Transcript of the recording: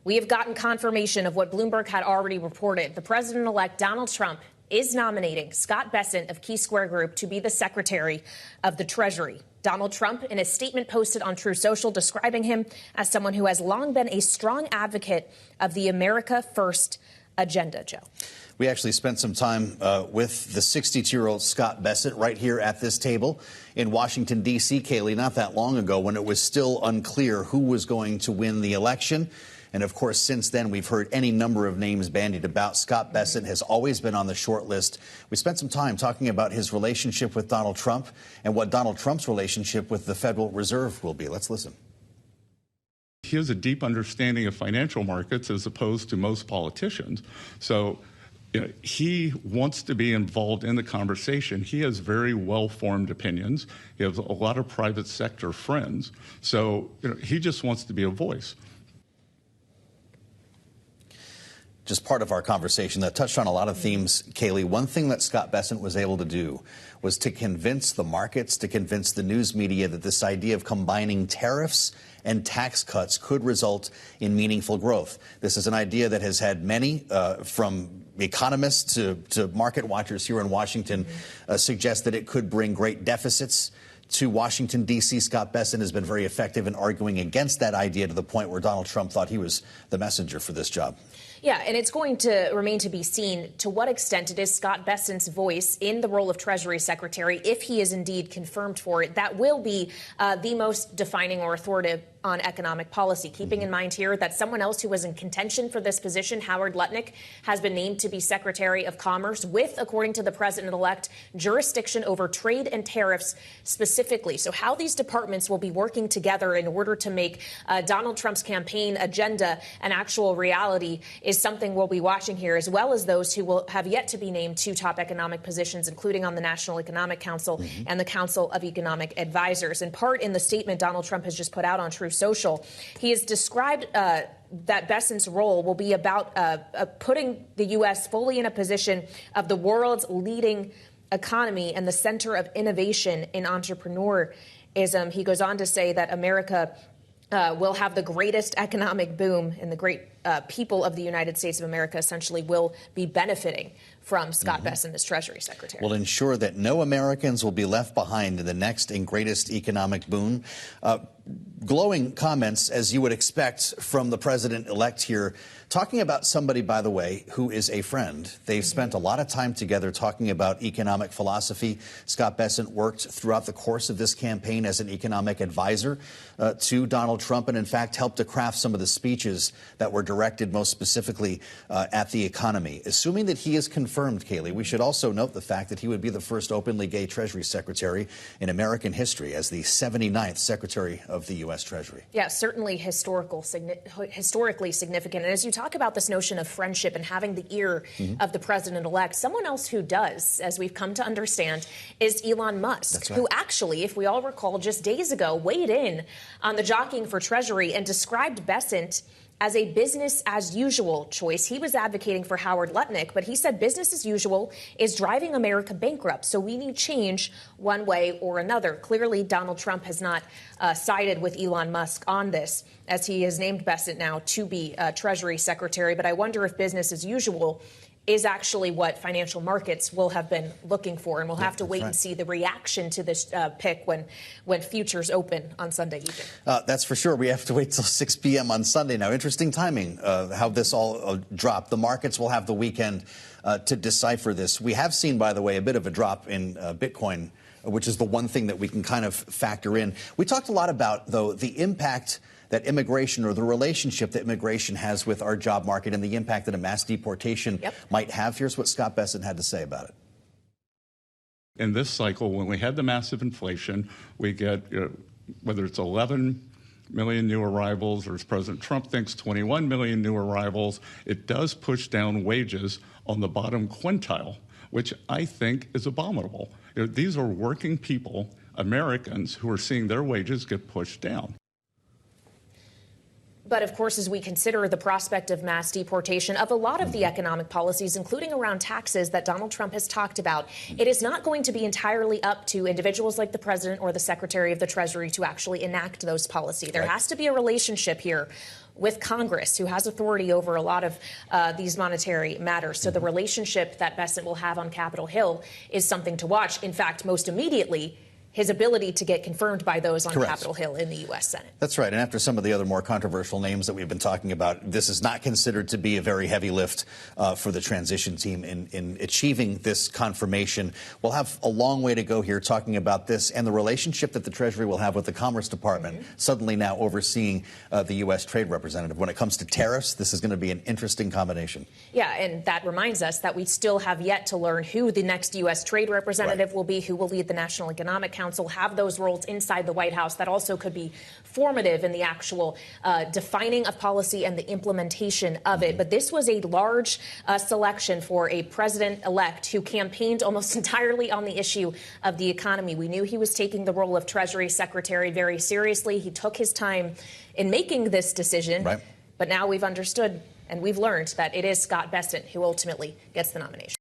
We have gotten confirmation of what Bloomberg had already reported. The president-elect Donald Trump is nominating Scott Bessent of Key Square Group to be the Secretary of the Treasury. Donald Trump, in a statement posted on Truth Social, describing him as someone who has long been a strong advocate of the America First agenda. Joe. We actually spent some time with the 62-year-old Scott Bessent right here at this table in Washington, D.C., Kailey, not that long ago when it was still unclear who was going to win the election. And, of course, since then, we've heard any number of names bandied about. Scott Bessent has always been on the short list. We spent some time talking about his relationship with Donald Trump and what Donald Trump's relationship with the Federal Reserve will be. Let's listen. He has a deep understanding of financial markets as opposed to most politicians. So he wants to be involved in the conversation. He has very well-formed opinions. He has a lot of private sector friends. So he just wants to be a voice. Just part of our conversation that touched on a lot of themes, Kailey. One thing that Scott Bessent was able to do was to convince the markets, to convince the news media that this idea of combining tariffs and tax cuts could result in meaningful growth. This is an idea that has had many, from economists to market watchers here in Washington, suggest that it could bring great deficits to Washington, D.C. Scott Bessent has been very effective in arguing against that idea to the point where Donald Trump thought he was the messenger for this job. Yeah, and it's going to remain to be seen to what extent it is Scott Bessent's voice in the role of Treasury Secretary, if he is indeed confirmed for it, that will be the most defining or authoritative on economic policy. Keeping in mind here that someone else who was in contention for this position, Howard Lutnick, has been named to be Secretary of Commerce with, according to the president-elect, jurisdiction over trade and tariffs specifically. So how these departments will be working together in order to make Donald Trump's campaign agenda an actual reality is something we'll be watching here, as well as those who will have yet to be named to top economic positions, including on the National Economic Council and the Council of Economic Advisors. In part, in the statement Donald Trump has just put out on Truth Social, he has described that Bessent's role will be about putting the U.S. fully in a position of the world's leading economy and the center of innovation in entrepreneurism. He goes on to say that America will have the greatest economic boom, and the great people of the United States of America essentially will be benefiting from Scott Bessent as Treasury Secretary. Will ensure that no Americans will be left behind in the next and greatest economic boom. Glowing comments, as you would expect from the president-elect here, talking about somebody, by the way, who is a friend. They've spent a lot of time together talking about economic philosophy. Scott Bessent worked throughout the course of this campaign as an economic advisor to Donald Trump and, in fact, helped to craft some of the speeches that were directed most specifically at the economy. Assuming that he is confirmed, Kailey, we should also note the fact that he would be the first openly gay Treasury Secretary in American history as the 79th Secretary of the U.S. Treasury. Yeah, certainly historically significant. And as you talk about this notion of friendship and having the ear of the president-elect, someone else who does, as we've come to understand, is Elon Musk, That's right. who actually, if we all recall, just days ago weighed in on the jockeying for Treasury and described Bessent as a business-as-usual choice. He was advocating for Howard Lutnick, but he said business as usual is driving America bankrupt, so we need change one way or another. Clearly, Donald Trump has not sided with Elon Musk on this, as he has named Bessent now to be Treasury Secretary. But I wonder if business as usual is actually what financial markets will have been looking for. And we'll have to wait and see the reaction to this pick when futures open on Sunday evening. That's for sure. We have to wait till 6 p.m. on Sunday. Now, interesting timing, how this all dropped. The markets will have the weekend to decipher this. We have seen, by the way, a bit of a drop in Bitcoin, which is the one thing that we can kind of factor in. We talked a lot about, though, the impact that immigration, or the relationship that immigration has with our job market, and the impact that a mass deportation might have. Here's what Scott Bessent had to say about it. In this cycle, when we had the massive inflation, we get, whether it's 11 million new arrivals, or as President Trump thinks, 21 million new arrivals, it does push down wages on the bottom quintile, which I think is abominable. These are working people, Americans, who are seeing their wages get pushed down. But of course, as we consider the prospect of mass deportation of a lot of the economic policies, including around taxes that Donald Trump has talked about, it is not going to be entirely up to individuals like the president or the secretary of the Treasury to actually enact those policies. There has to be a relationship here with Congress, who has authority over a lot of these monetary matters. So the relationship that Bessent will have on Capitol Hill is something to watch. In fact, most immediately, his ability to get confirmed by those on Capitol Hill in the U.S. Senate. That's right. And after some of the other more controversial names that we've been talking about, this is not considered to be a very heavy lift for the transition team in achieving this confirmation. We'll have a long way to go here talking about this and the relationship that the Treasury will have with the Commerce Department, suddenly now overseeing the U.S. Trade Representative. When it comes to tariffs, this is going to be an interesting combination. Yeah, and that reminds us that we still have yet to learn who the next U.S. Trade Representative will be, who will lead the National Economic Council, have those roles inside the White House. That also could be formative in the actual defining of policy and the implementation of it. But this was a large selection for a president-elect who campaigned almost entirely on the issue of the economy. We knew he was taking the role of Treasury Secretary very seriously. He took his time in making this decision. But now we've understood and we've learned that it is Scott Bessent who ultimately gets the nomination.